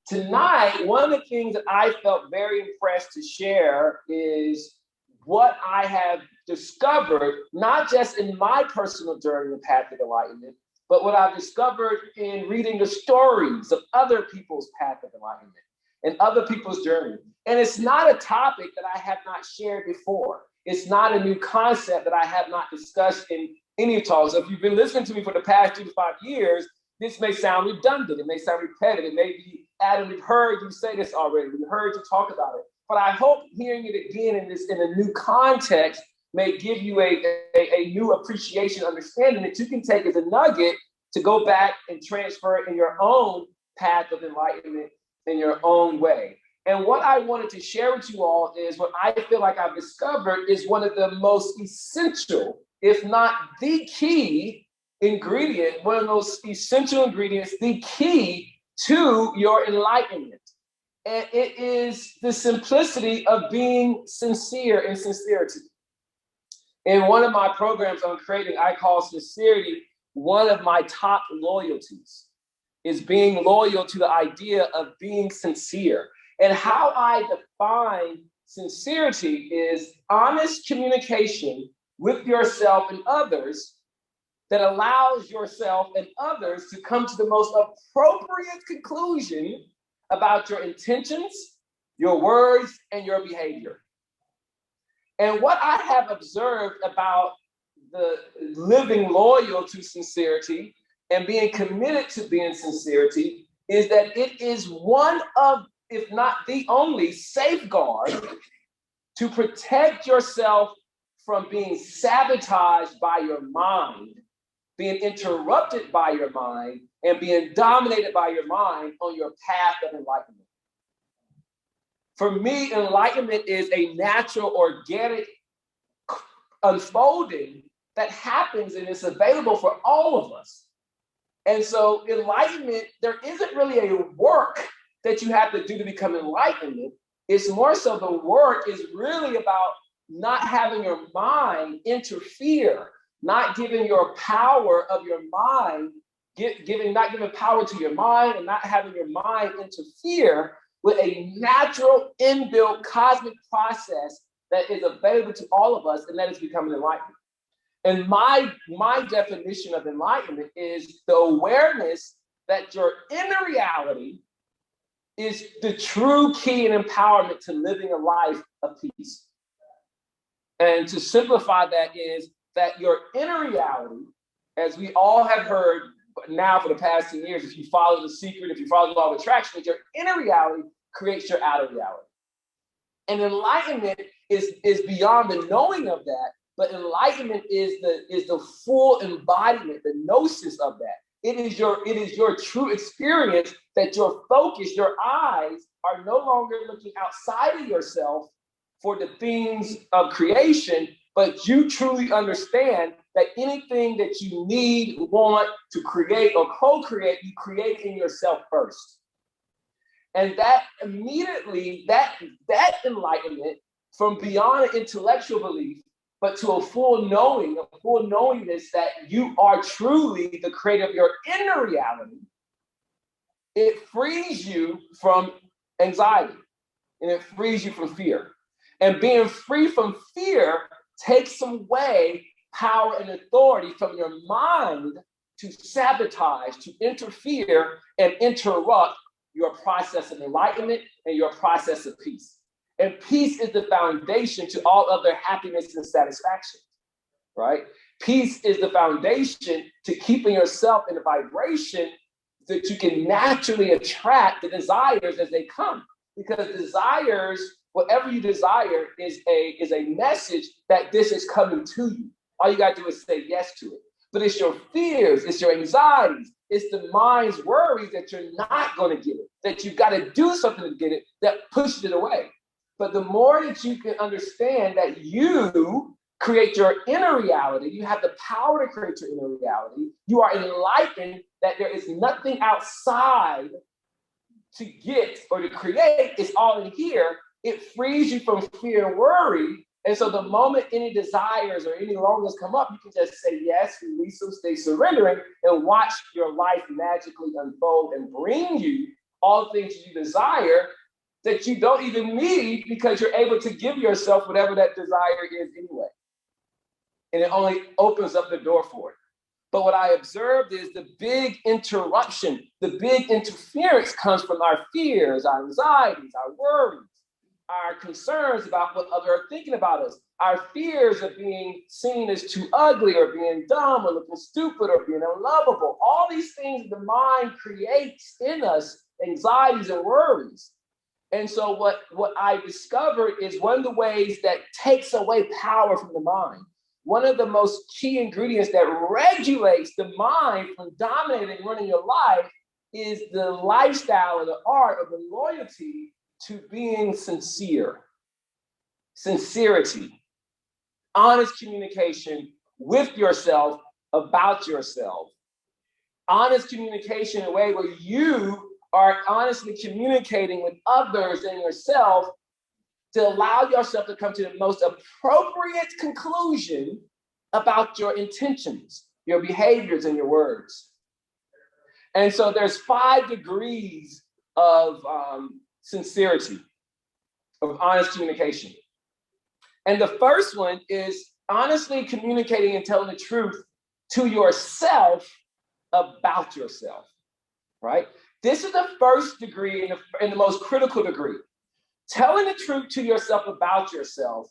tonight, one of the things that I felt very impressed to share is what I have discovered, not just in my personal journey in the path of enlightenment, but what I've discovered in reading the stories of other people's path of enlightenment and other people's journey. And it's not a topic that I have not shared before. It's not a new concept that I have not discussed in any talks. So if you've been listening to me for the past 2 to 5 years, this may sound redundant. It may sound repetitive. Maybe, Adam, we've heard you say this already. We've heard you talk about it. But I hope hearing it again in a new context may give you a new appreciation, understanding that you can take as a nugget to go back and transfer it in your own path of enlightenment in your own way. And what I wanted to share with you all is what I feel like I've discovered is one of the most essential, if not the key ingredient, one of the most essential ingredients, the key to your enlightenment. And it is the simplicity of being sincere and sincerity. In one of my programs on creating, I call sincerity one of my top loyalties, is being loyal to the idea of being sincere. And how I define sincerity is honest communication with yourself and others that allows yourself and others to come to the most appropriate conclusion about your intentions, your words, and your behavior. And what I have observed about the living loyal to sincerity and being committed to being sincerity is that it is one of, if not the only, safeguard to protect yourself from being sabotaged by your mind, being interrupted by your mind, and being dominated by your mind on your path of enlightenment. For me, enlightenment is a natural, organic unfolding that happens and is available for all of us. And so enlightenment, there isn't really a work that you have to do to become enlightenment. It's more so the work is really about not having your mind interfere, not giving your power of your mind, not giving power to your mind, and not having your mind interfere with a natural inbuilt cosmic process that is available to all of us, and that is becoming enlightened. And my definition of enlightenment is the awareness that your inner reality is the true key and empowerment to living a life of peace. And to simplify that is that your inner reality, as we all have heard now for the past 10 years, if you follow The Secret, if you follow the law of attraction, your inner reality creates your outer reality. And enlightenment is beyond the knowing of that, but enlightenment is the full embodiment, the gnosis of that. It is your true experience that your focus, your eyes are no longer looking outside of yourself for the things of creation, but you truly understand that anything that you need, want to create or co-create, you create in yourself first. And that immediately, that enlightenment from beyond an intellectual belief, but to a full knowingness that you are truly the creator of your inner reality, it frees you from anxiety and it frees you from fear. And being free from fear takes away power and authority from your mind to sabotage, to interfere and interrupt your process of enlightenment and your process of peace. And peace is the foundation to all other happiness and satisfaction, right? Peace is the foundation to keeping yourself in a vibration that you can naturally attract the desires as they come. Because desires, whatever you desire, is a message that this is coming to you. All you got to do is say yes to it. But it's your fears, it's your anxieties, it's the mind's worries that you're not going to get it, that you've got to do something to get it, that pushes it away. But the more that you can understand that you create your inner reality, you have the power to create your inner reality, you are enlightened that there is nothing outside to get or to create, it's all in here. It frees you from fear and worry. And so the moment any desires or any longings come up, you can just say yes, release them, stay surrendering, and watch your life magically unfold and bring you all the things you desire that you don't even need, because you're able to give yourself whatever that desire is anyway. And it only opens up the door for it. But what I observed is the big interruption, the big interference comes from our fears, our anxieties, our worries, our concerns about what others are thinking about us, our fears of being seen as too ugly or being dumb or looking stupid or being unlovable. All these things the mind creates in us, anxieties and worries. And so what I discovered is one of the ways that takes away power from the mind. One of the most key ingredients that regulates the mind from dominating and running your life is the lifestyle or the art of the loyalty to being sincere. Sincerity, honest communication with yourself about yourself. Honest communication in a way where you are honestly communicating with others and yourself to allow yourself to come to the most appropriate conclusion about your intentions, your behaviors, and your words. And so there's 5 degrees of sincerity, of honest communication. And the first one is honestly communicating and telling the truth to yourself about yourself, right? This is the first degree and the most critical degree. Telling the truth to yourself about yourself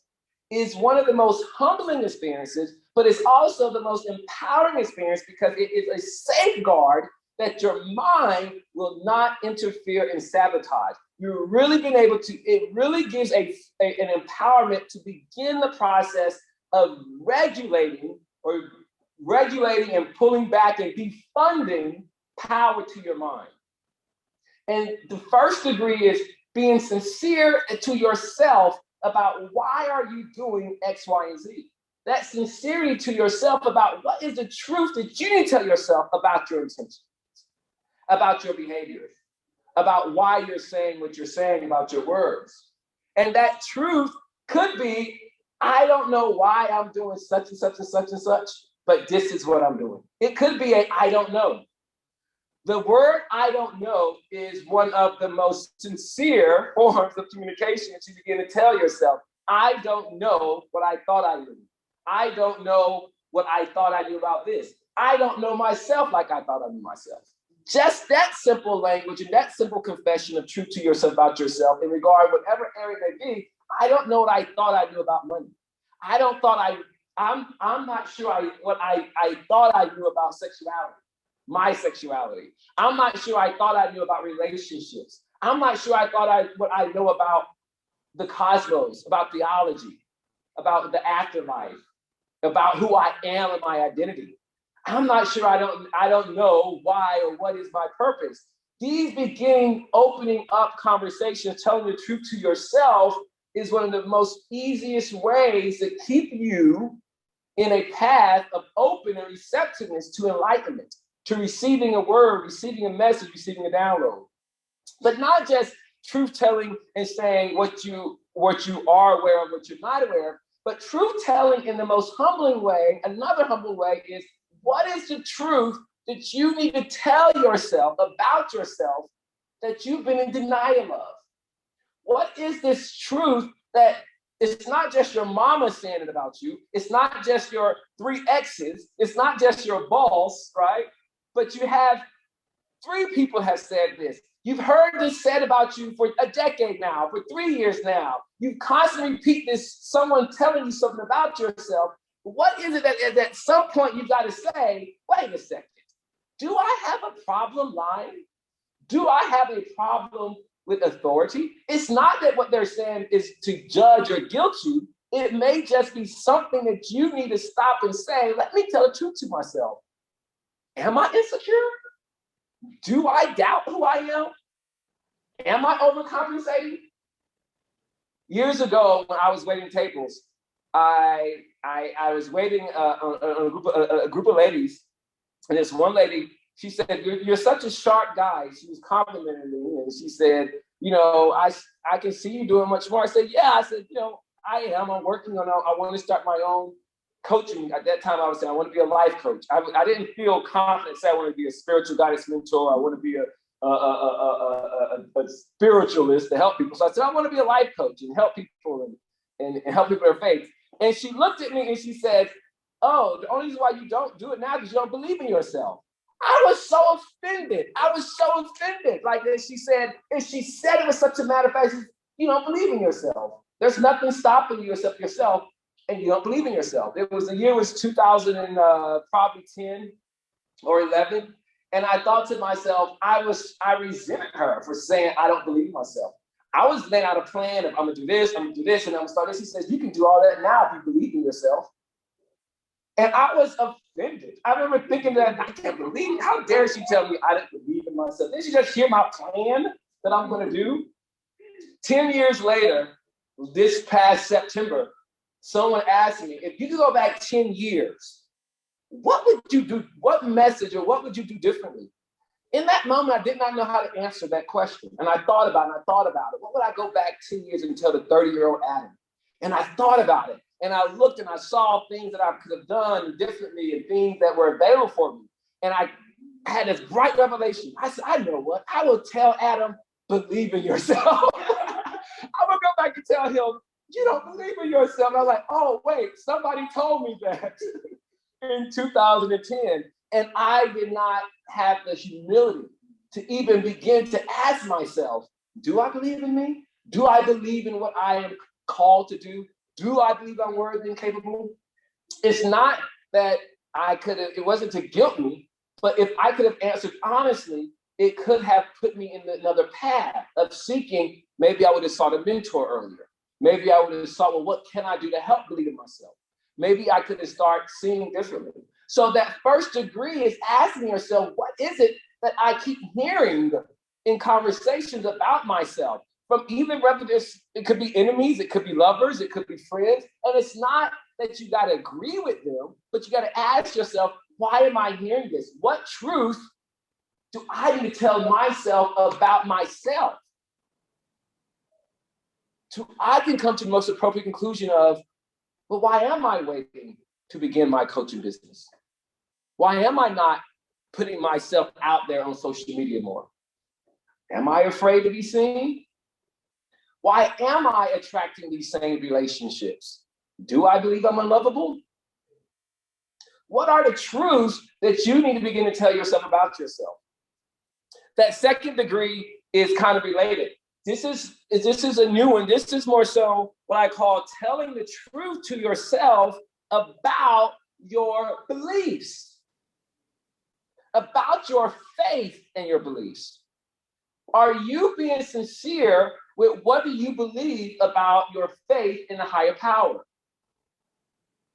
is one of the most humbling experiences, but it's also the most empowering experience because it is a safeguard that your mind will not interfere and sabotage. You're really being able to, it really gives an empowerment to begin the process of regulating and pulling back and defunding power to your mind. And the first degree is being sincere to yourself about why are you doing X, Y, and Z. That sincerity to yourself about what is the truth that you need to tell yourself about your intentions, about your behaviors, about why you're saying what you're saying about your words. And that truth could be, I don't know why I'm doing such and such and such and such, but this is what I'm doing. It could be I don't know. The word I don't know is one of the most sincere forms of communication that you begin to tell yourself. I don't know what I thought I knew. I don't know what I thought I knew about this. I don't know myself like I thought I knew myself. Just that simple language and that simple confession of truth to yourself about yourself in regard to whatever area it may be. I don't know what I thought I knew about money. I'm not sure what I thought I knew about sexuality. My sexuality. I'm not sure I thought I knew about relationships. I'm not sure what I know about the cosmos, about theology, about the afterlife, about who I am and my identity. I'm not sure I don't know why or what is my purpose. These opening up conversations, telling the truth to yourself is one of the most easiest ways to keep you in a path of open and receptiveness to enlightenment, to receiving a word, receiving a message, receiving a download. But not just truth-telling and saying what you are aware of, what you're not aware of, but truth-telling in the most humbling way. Another humbling way is, what is the truth that you need to tell yourself about yourself that you've been in denial of? What is this truth that it's not just your mama saying it about you, it's not just your 3 exes, it's not just your boss, right? But you have 3 people have said this. You've heard this said about you for a decade now, for 3 years now. You constantly repeat this, someone telling you something about yourself. What is it that at some point you've got to say, wait a second, do I have a problem lying? Do I have a problem with authority? It's not that what they're saying is to judge or guilt you. It may just be something that you need to stop and say, let me tell the truth to myself. Am I insecure? Do I doubt who I am? Am I overcompensating? Years ago, when I was waiting tables, I was waiting on a group of ladies, and this one lady, she said, you're such a sharp guy. She was complimenting me, and she said, I can see you doing much more. I said, yeah. I said, I am. I'm working on. I want to start my own coaching. At that time, I was saying I want to be a life coach. I didn't feel confident. Say I want to be a spiritual guidance mentor. I want to be a spiritualist to help people. So I said, I want to be a life coach and help people and help people in their faith. And she looked at me and she said, oh, the only reason why you don't do it now is you don't believe in yourself. I was so offended. Like she said it with such a matter of fact, you don't believe in yourself. There's nothing stopping you except yourself, and you don't believe in yourself. The year was 2010 or 11. And I thought to myself, I resented her for saying, I don't believe in myself. I was laying out a plan of, I'm gonna do this, and I'm gonna start this. She says, you can do all that now if you believe in yourself. And I was offended. I remember thinking that, I can't believe it. How dare she tell me I didn't believe in myself? Didn't she just hear my plan that I'm gonna do? 10 years later, this past September, someone asked me, if you could go back 10 years, what would you do? What message or what would you do differently? In that moment, I did not know how to answer that question. And I thought about it. What would I go back 10 years and tell the 30-year-old Adam? And I thought about it. And I looked and I saw things that I could have done differently and things that were available for me. And I had this bright revelation. I said, I know what? I will tell Adam, believe in yourself. I will go back and tell him, you don't believe in yourself. And I was like, oh, wait, somebody told me that in 2010. And I did not have the humility to even begin to ask myself, do I believe in me? Do I believe in what I am called to do? Do I believe I'm worthy and capable? It's not that it wasn't to guilt me, but if I could have answered honestly, it could have put me in another path of seeking. Maybe I would have sought a mentor earlier. Maybe I would have sought, well, what can I do to help believe in myself? Maybe I could have started seeing differently. So that first degree is asking yourself, what is it that I keep hearing in conversations about myself? From even whether it could be enemies, it could be lovers, it could be friends. And it's not that you got to agree with them, but you got to ask yourself, why am I hearing this? What truth do I need to tell myself about myself? So I can come to the most appropriate conclusion of, well, why am I waiting to begin my coaching business? Why am I not putting myself out there on social media more? Am I afraid to be seen? Why am I attracting these same relationships? Do I believe I'm unlovable? What are the truths that you need to begin to tell yourself about yourself? That second degree is kind of related. This is a new one. This is more so what I call telling the truth to yourself about your beliefs, about your faith and your beliefs. Are you being sincere with what do you believe about your faith in a higher power?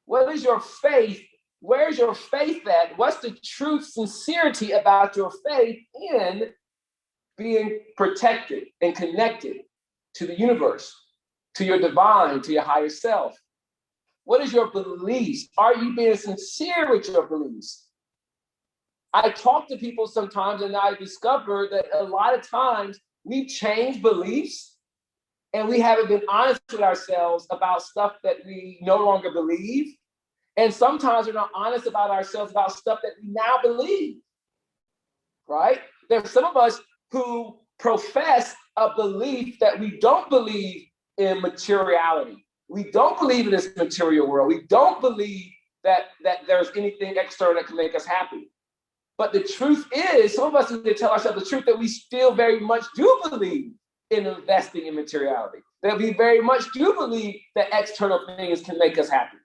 What is your faith? Where's your faith at? What's the truth, sincerity about your faith in being protected and connected to the universe, to your divine, to your higher self? What is your beliefs? Are you being sincere with your beliefs? I talk to people sometimes and I discover that a lot of times we change beliefs and we haven't been honest with ourselves about stuff that we no longer believe. And sometimes we're not honest about ourselves about stuff that we now believe, right? There's some of us who profess a belief that we don't believe in materiality. We don't believe in this material world. We don't believe that there's anything external that can make us happy. But the truth is, some of us need to tell ourselves the truth that we still very much do believe in investing in materiality, that we very much do believe that external things can make us happy.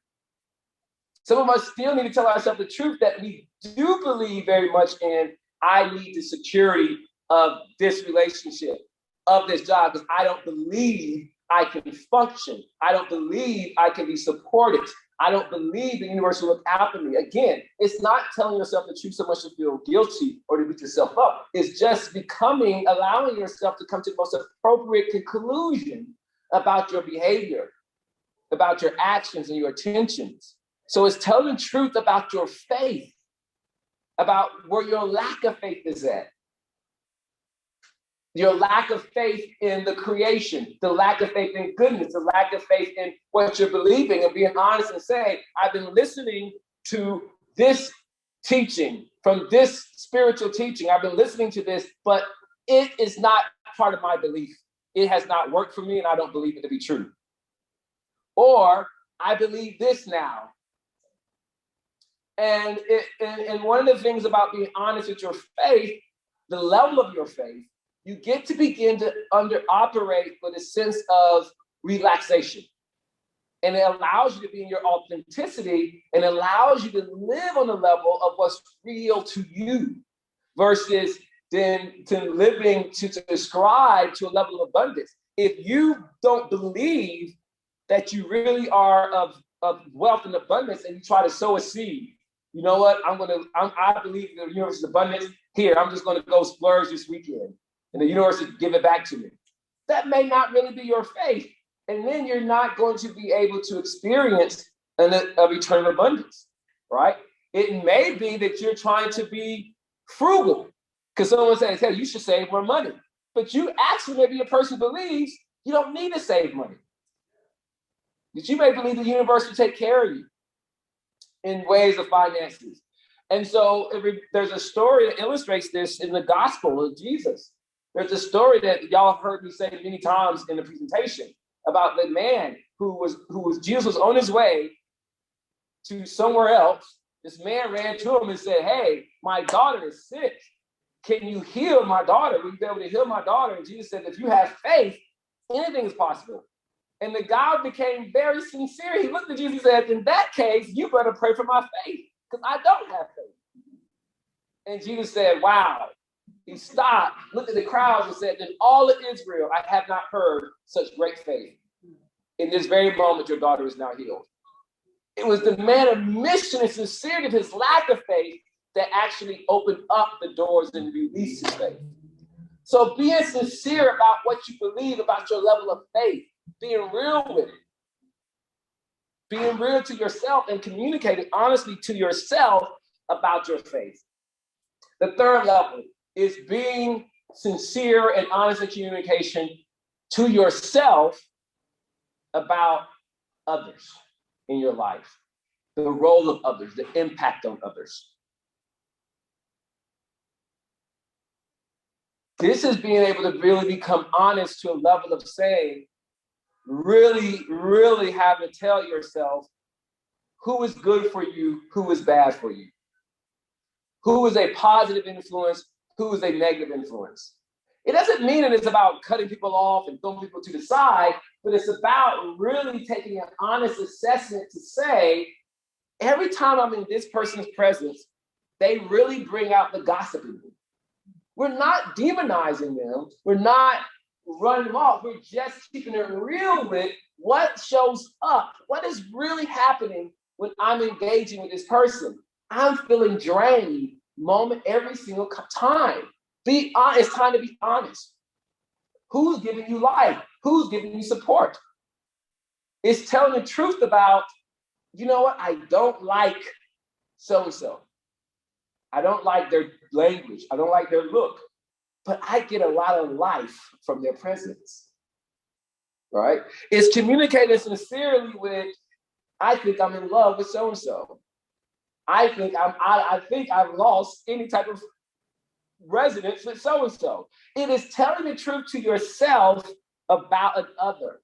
Some of us still need to tell ourselves the truth that we do believe very much in, I need the security of this relationship, of this job, because I don't believe I can function. I don't believe I can be supported. I don't believe the universe will look out for me. Again, it's not telling yourself the truth so much to feel guilty or to beat yourself up. It's just allowing yourself to come to the most appropriate conclusion about your behavior, about your actions and your intentions. So it's telling the truth about your faith, about where your lack of faith is at. Your lack of faith in the creation, the lack of faith in goodness, the lack of faith in what you're believing, and being honest and saying, I've been listening to this teaching, from this spiritual teaching. I've been listening to this, but it is not part of my belief. It has not worked for me and I don't believe it to be true. Or I believe this now. And one of the things about being honest with your faith, the level of your faith, you get to begin to operate with a sense of relaxation. And it allows you to be in your authenticity and allows you to live on the level of what's real to you versus then to ascribe to a level of abundance. If you don't believe that you really are of wealth and abundance and you try to sow a seed, you know what? I believe the universe is abundance. Here, I'm just going to go splurge this weekend and the universe will give it back to me. That may not really be your faith. And then you're not going to be able to experience a return of abundance, right? It may be that you're trying to be frugal because someone says, hey, you should save more money. But you actually may be a person who believes you don't need to save money. That you may believe the universe will take care of you in ways of finances. And so there's a story that illustrates this in the gospel of Jesus. There's a story that y'all have heard me say many times in the presentation about the man Jesus was on his way to somewhere else. This man ran to him and said, hey, my daughter is sick. Can you heal my daughter? Will you be able to heal my daughter? And Jesus said, if you have faith, anything is possible. And the guy became very sincere. He looked at Jesus and said, in that case, you better pray for my faith because I don't have faith. And Jesus said, wow. He stopped, looked at the crowds and said, in all of Israel, I have not heard such great faith. In this very moment, your daughter is now healed. It was the man of mission and sincerity of his lack of faith that actually opened up the doors and released his faith. So being sincere about what you believe about your level of faith, being real with it, being real to yourself and communicating honestly to yourself about your faith. The third level is being sincere and honest in communication to yourself about others in your life, the role of others, the impact on others. This is being able to really become honest to a level of saying, really, really having to tell yourself who is good for you, who is bad for you, who is a positive influence, who is a negative influence. It doesn't mean that it's about cutting people off and throwing people to the side, but it's about really taking an honest assessment to say, every time I'm in this person's presence, they really bring out the gossip in me. We're not demonizing them. We're not running them off. We're just keeping it real with what shows up. What is really happening when I'm engaging with this person? I'm feeling drained every single time. Be honest. It's time to be honest. Who's giving you life? Who's giving you support? It's telling the truth about, you know what? I don't like so-and-so. I don't like their language. I don't like their look. But I get a lot of life from their presence. Right? It's communicating sincerely with, I think I'm in love with so-and-so. I think I've lost any type of resonance with so-and-so. It is telling the truth to yourself about another.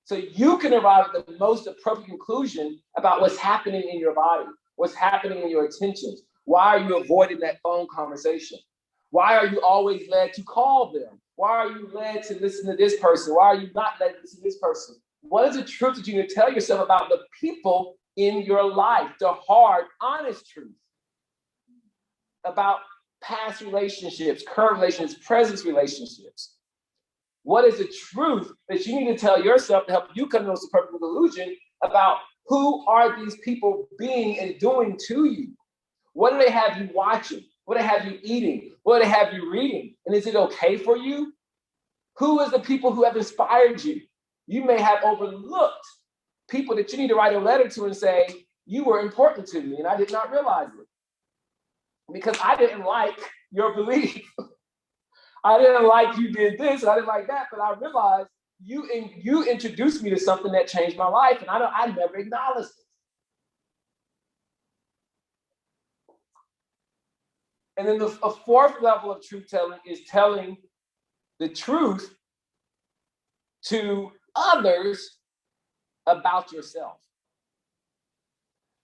So you can arrive at the most appropriate conclusion about what's happening in your body, what's happening in your attentions. Why are you avoiding that phone conversation? Why are you always led to call them? Why are you led to listen to this person? Why are you not led to listen to this person? What is the truth that you need to tell yourself about the people in your life? The hard, honest truth about past relationships, current relationships, present relationships. What is the truth that you need to tell yourself to help you come to a perfect conclusion about who are these people being and doing to you? What do they have you watching? What do they have you eating? What do they have you reading? And is it okay for you? Who is the people who have inspired you? You may have overlooked people that you need to write a letter to and say, you were important to me and I did not realize it. Because I didn't like your belief. I didn't like you did this, and I didn't like that, but I realized you introduced me to something that changed my life, and I never acknowledged it. And then a fourth level of truth telling is telling the truth to others about yourself.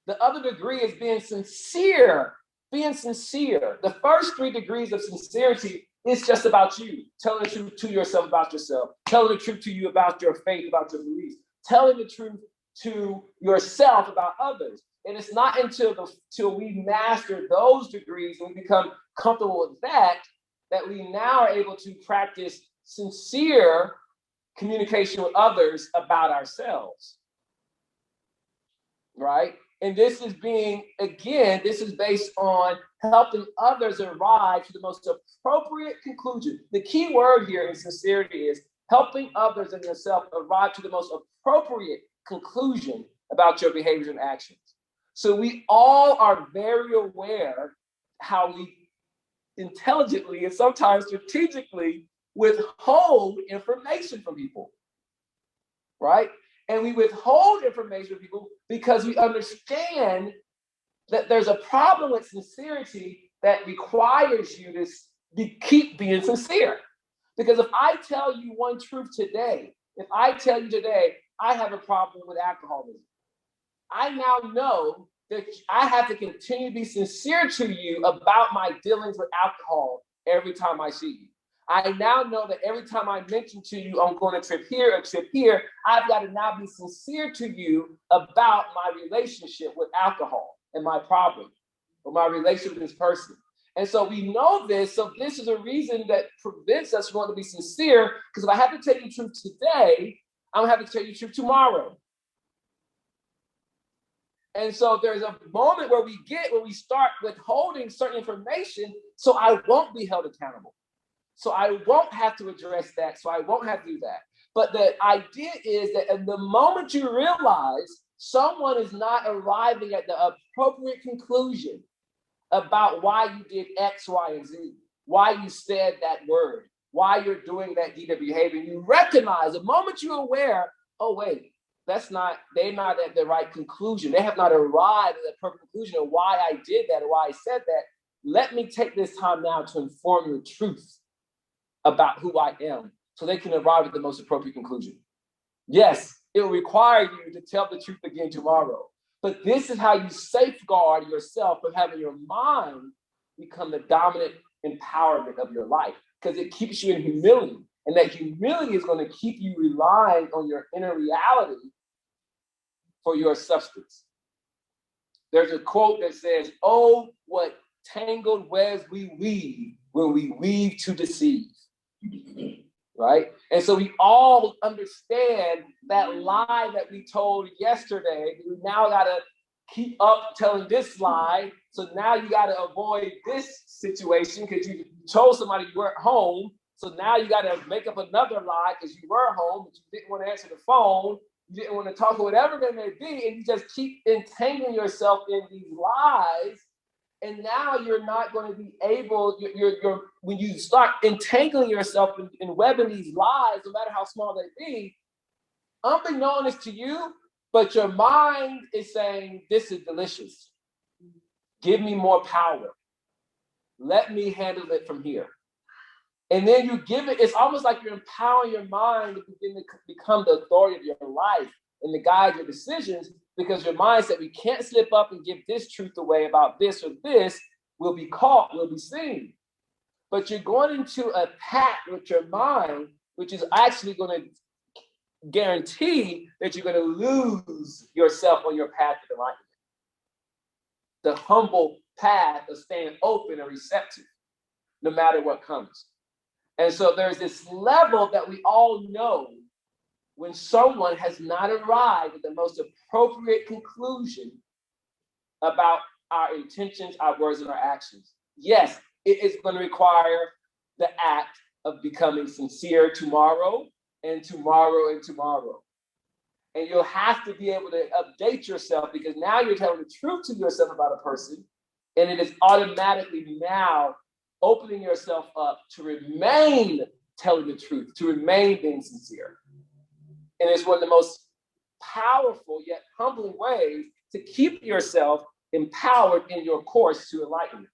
The other degree is being sincere. Being sincere. The first 3 degrees of sincerity is just about you. Telling the truth to yourself about yourself. Telling the truth to you about your faith, about your beliefs. Telling the truth to yourself about others. And it's not until we master those degrees and we become comfortable with that we now are able to practice sincere communication with others about ourselves. Right? And this is based on helping others arrive to the most appropriate conclusion. The key word here in sincerity is helping others and yourself arrive to the most appropriate conclusion about your behaviors and actions. So we all are very aware how we intelligently and sometimes strategically withhold information from people, right? And we withhold information from people because we understand that there's a problem with sincerity that requires you to keep being sincere. Because if I tell you one truth today, if I tell you today, I have a problem with alcoholism, I now know that I have to continue to be sincere to you about my dealings with alcohol every time I see you. I now know that every time I mention to you, I'm going to trip here, I've got to now be sincere to you about my relationship with alcohol and my problem or my relationship with this person. And so we know this. So this is a reason that prevents us from wanting to be sincere, because if I have to tell you the truth today, I'm going to have to tell you the truth tomorrow. And so there's a moment where we start withholding certain information so I won't be held accountable. So I won't have to address that. So I won't have to do that. But the idea is that at the moment you realize someone is not arriving at the appropriate conclusion about why you did X, Y, and Z, why you said that word, why you're doing that deed of behavior, you recognize the moment you're aware, oh, wait, they're not at the right conclusion. They have not arrived at the perfect conclusion of why I did that or why I said that. Let me take this time now to inform you the truth about who I am so they can arrive at the most appropriate conclusion. Yes, it will require you to tell the truth again tomorrow. But this is how you safeguard yourself from having your mind become the dominant empowerment of your life, because it keeps you in humility. And that humility is going to keep you relying on your inner reality for your substance. There's a quote that says, "Oh, what tangled webs we weave when we weave to deceive." Right? And so we all understand that lie that we told yesterday. We now got to keep up telling this lie. So now you got to avoid this situation because you told somebody you weren't home. So now you got to make up another lie because you were home, but you didn't want to answer the phone. You didn't want to talk or whatever that may be. And you just keep entangling yourself in these lies. And now you're not going to be able, when you start entangling yourself in webbing these lies, no matter how small they be, unbeknownst to you, but your mind is saying, this is delicious. Give me more power. Let me handle it from here. And then you give it, it's almost like you're empowering your mind to begin to become the authority of your life and to guide your decisions, because your mind said, we can't slip up and give this truth away about this or this. We'll be caught, we'll be seen. But you're going into a pact with your mind, which is actually going to guarantee that you're going to lose yourself on your path to enlightenment. The humble path of staying open and receptive, no matter what comes. And so there's this level that we all know when someone has not arrived at the most appropriate conclusion about our intentions, our words, and our actions. Yes, it is going to require the act of becoming sincere tomorrow and tomorrow and tomorrow. And you'll have to be able to update yourself, because now you're telling the truth to yourself about a person, and it is automatically now opening yourself up to remain telling the truth, to remain being sincere. And it's one of the most powerful yet humbling ways to keep yourself empowered in your course to enlightenment.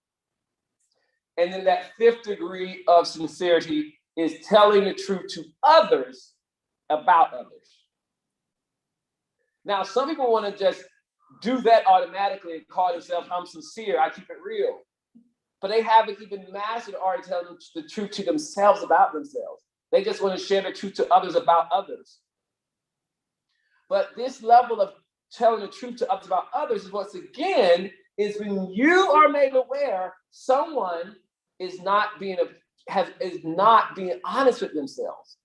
And then that fifth degree of sincerity is telling the truth to others about others. Now, some people want to just do that automatically and call themselves, I'm sincere, I keep it real. But they haven't even mastered the art of telling the truth to themselves about themselves. They just want to share the truth to others about others. But this level of telling the truth to others about others is once again, is when you are made aware someone is not being honest with themselves,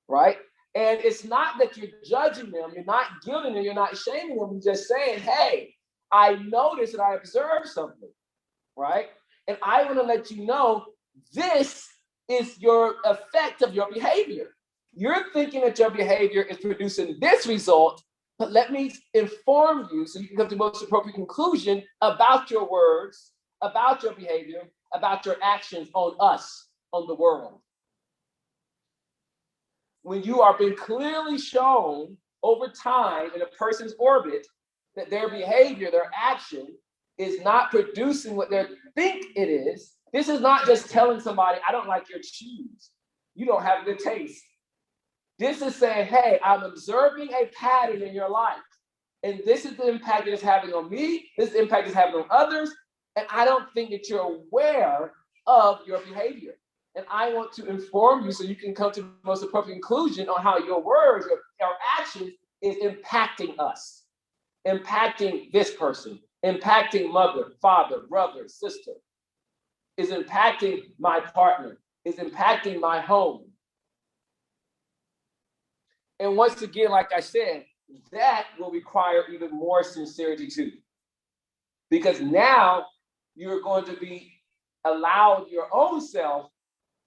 right? And it's not that you're judging them, you're not guilting them, you're not shaming them, you're just saying, hey, I noticed and I observed something, right? And I want to let you know this is your effect of your behavior. You're thinking that your behavior is producing this result, but let me inform you so you can come to the most appropriate conclusion about your words, about your behavior, about your actions on us, on the world. When you are being clearly shown over time in a person's orbit that their behavior, their action is not producing what they think it is, this is not just telling somebody, I don't like your shoes. You don't have good taste. This is saying, hey, I'm observing a pattern in your life. And this is the impact it's having on me. This is the impact it's having on others. And I don't think that you're aware of your behavior. And I want to inform you so you can come to the most appropriate conclusion on how your words, your actions is impacting us, impacting this person, impacting mother, father, brother, sister, is impacting my partner, is impacting my home. And once again, like I said, that will require even more sincerity too. Because now you're going to be allowed your own self,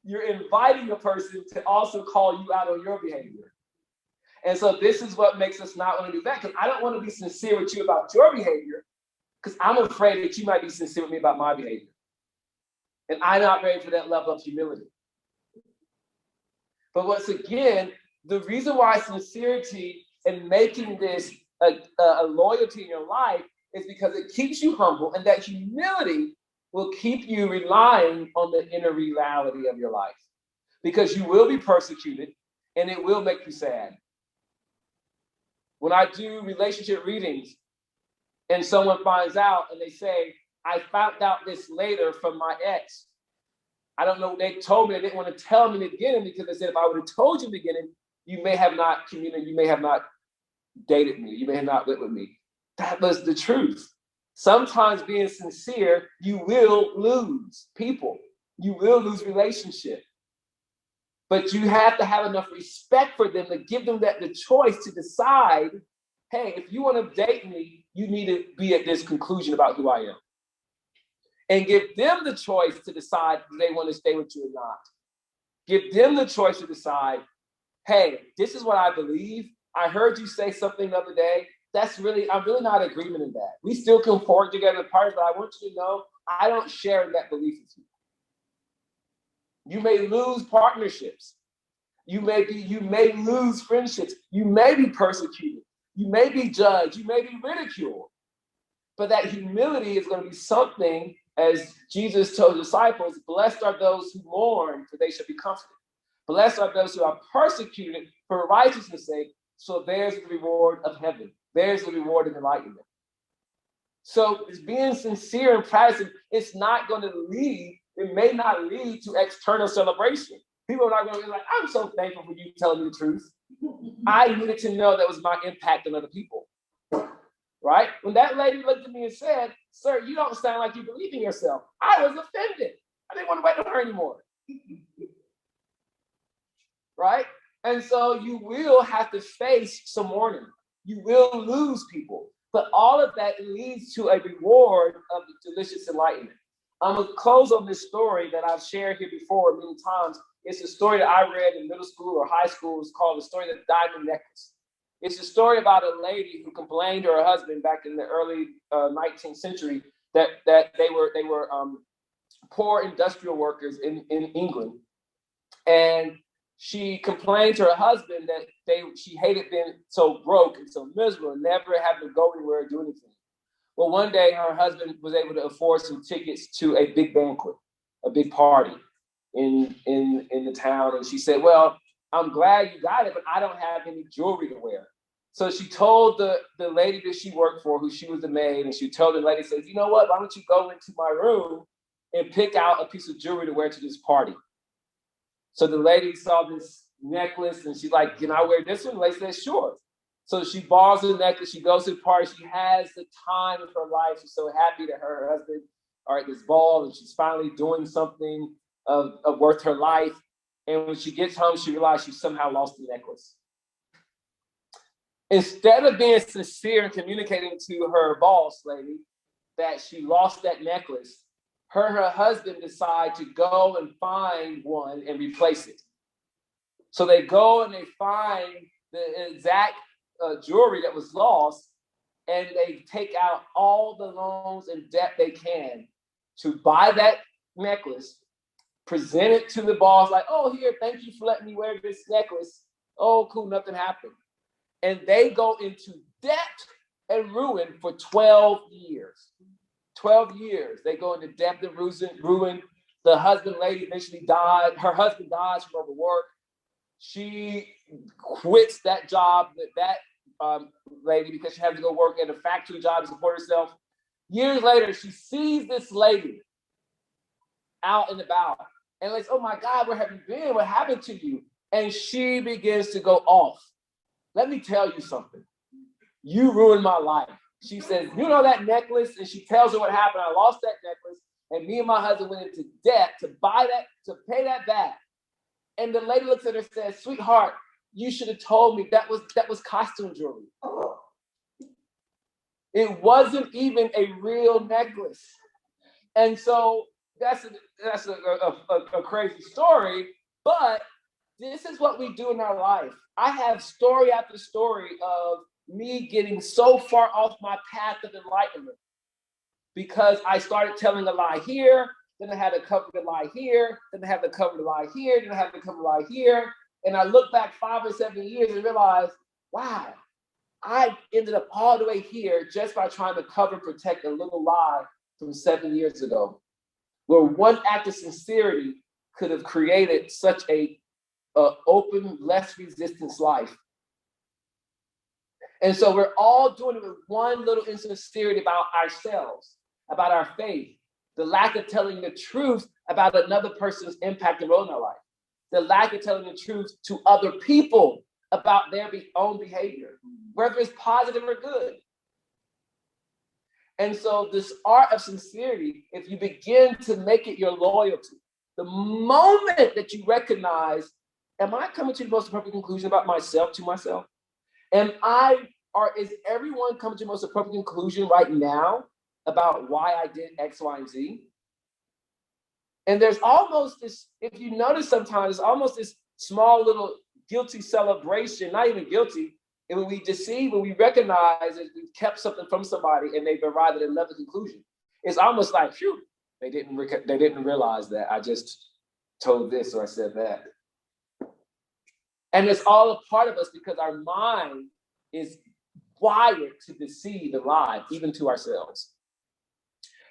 you're inviting a person to also call you out on your behavior. And so this is what makes us not want to do that, because I don't want to be sincere with you about your behavior, because I'm afraid that you might be sincere with me about my behavior. And I'm not ready for that level of humility. But once again, the reason why sincerity and making this a loyalty in your life is because it keeps you humble, and that humility will keep you relying on the inner reality of your life, because you will be persecuted and it will make you sad. When I do relationship readings and someone finds out and they say, I found out this later from my ex. I don't know, they told me they didn't want to tell me in the beginning because they said, if I would have told you in the beginning, you may have not communicated, you may have not dated me, you may have not lived with me. That was the truth. Sometimes being sincere, you will lose people. You will lose relationship. But you have to have enough respect for them to give them the choice to decide, hey, if you want to date me, you need to be at this conclusion about who I am. And give them the choice to decide if they want to stay with you or not. Give them the choice to decide, hey, this is what I believe. I heard you say something the other day. I'm really not in agreement in that. We still can forge together the parties, but I want you to know I don't share that belief with you. You may lose partnerships. You may lose friendships. You may be persecuted. You may be judged. You may be ridiculed. But that humility is going to be something, as Jesus told the disciples, blessed are those who mourn, for they shall be comforted. Blessed are those who are persecuted for righteousness' sake, so there's the reward of heaven. There's the reward of enlightenment. So it's being sincere and practicing, it may not lead to external celebration. People are not going to be like, I'm so thankful for you telling me the truth. I needed to know that was my impact on other people. Right? When that lady looked at me and said, sir, you don't sound like you believe in yourself, I was offended. I didn't want to wait on her anymore. Right? And so you will have to face some mourning. You will lose people. But all of that leads to a reward of the delicious enlightenment. I'm going to close on this story that I've shared here before many times. It's a story that I read in middle school or high school. It's called The Story of the Diamond Necklace. It's a story about a lady who complained to her husband back in the early 19th century that they were poor industrial workers in England. And she complained to her husband that she hated being so broke and so miserable and never having to go anywhere or do anything. Well, one day her husband was able to afford some tickets to a big banquet. a big party in the town. And she said, well, I'm glad you got it, but I don't have any jewelry to wear. So she told the lady that she worked for, who she was the maid, and she told the lady, says, you know what, why don't you go into my room and pick out a piece of jewelry to wear to this party? So the lady saw this necklace and she's like, can I wear this one? The lady said, sure. So she borrows the necklace, she goes to the party, she has the time of her life. She's so happy that her husband are at this ball and she's finally doing something of worth her life. And when she gets home, she realized she somehow lost the necklace. Instead of being sincere and communicating to her boss lady that she lost that necklace, her and her husband decide to go and find one and replace it. So they go and they find the exact jewelry that was lost, and they take out all the loans and debt they can to buy that necklace, present it to the boss like, oh, here, thank you for letting me wear this necklace. Oh, cool, nothing happened. And they go into debt and ruin for 12 years. 12 years. They go into debt and ruin. The husband lady eventually died. Her husband dies from overwork. She quits that job, that lady, because she had to go work at a factory job to support herself. Years later, she sees this lady out and about. And like, oh my God, where have you been? What happened to you? And she begins to go off. Let me tell you something. You ruined my life. She says, you know that necklace? And she tells her what happened. I lost that necklace. And me and my husband went into debt to buy that, to pay that back. And the lady looks at her and says, sweetheart, you should have told me that was costume jewelry. Oh. It wasn't even a real necklace. And so that's a crazy story, but this is what we do in our life. I have story after story of me getting so far off my path of enlightenment because I started telling a lie here, then I had to cover the lie here, then I had to cover the lie here, then I had to cover the lie here. And I look back 5 or 7 years and realize, wow, I ended up all the way here just by trying to cover and protect a little lie from 7 years ago, where one act of sincerity could have created such a open, less resistance life. And so we're all doing it with one little insincerity about ourselves, about our faith, the lack of telling the truth about another person's impact and role in our life, the lack of telling the truth to other people about their own behavior, whether it's positive or good. And so this art of sincerity, if you begin to make it your loyalty, the moment that you recognize, am I coming to the most appropriate conclusion about myself to myself? Is everyone coming to the most appropriate conclusion right now about why I did X, Y, and Z? And there's almost this, if you notice sometimes, almost this small little guilty celebration, not even guilty, and when we deceive, when we recognize that we've kept something from somebody and they've arrived at another conclusion, it's almost like, phew, they didn't realize that I just told this or I said that. And it's all a part of us because our mind is wired to deceive and lie, even to ourselves.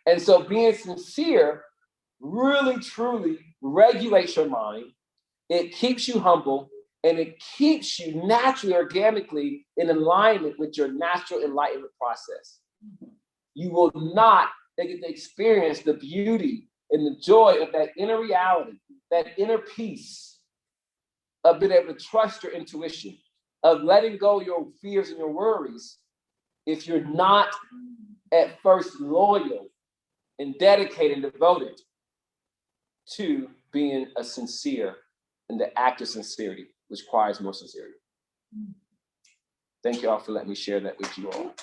And so being sincere really, truly regulates your mind. It keeps you humble, and it keeps you naturally, organically in alignment with your natural enlightenment process. You will not get to experience the beauty and the joy of that inner reality, that inner peace of being able to trust your intuition, of letting go your fears and your worries, if you're not at first loyal and dedicated and devoted to being a sincere and the act of sincerity, which requires more sincerity. Thank you all for letting me share that with you all.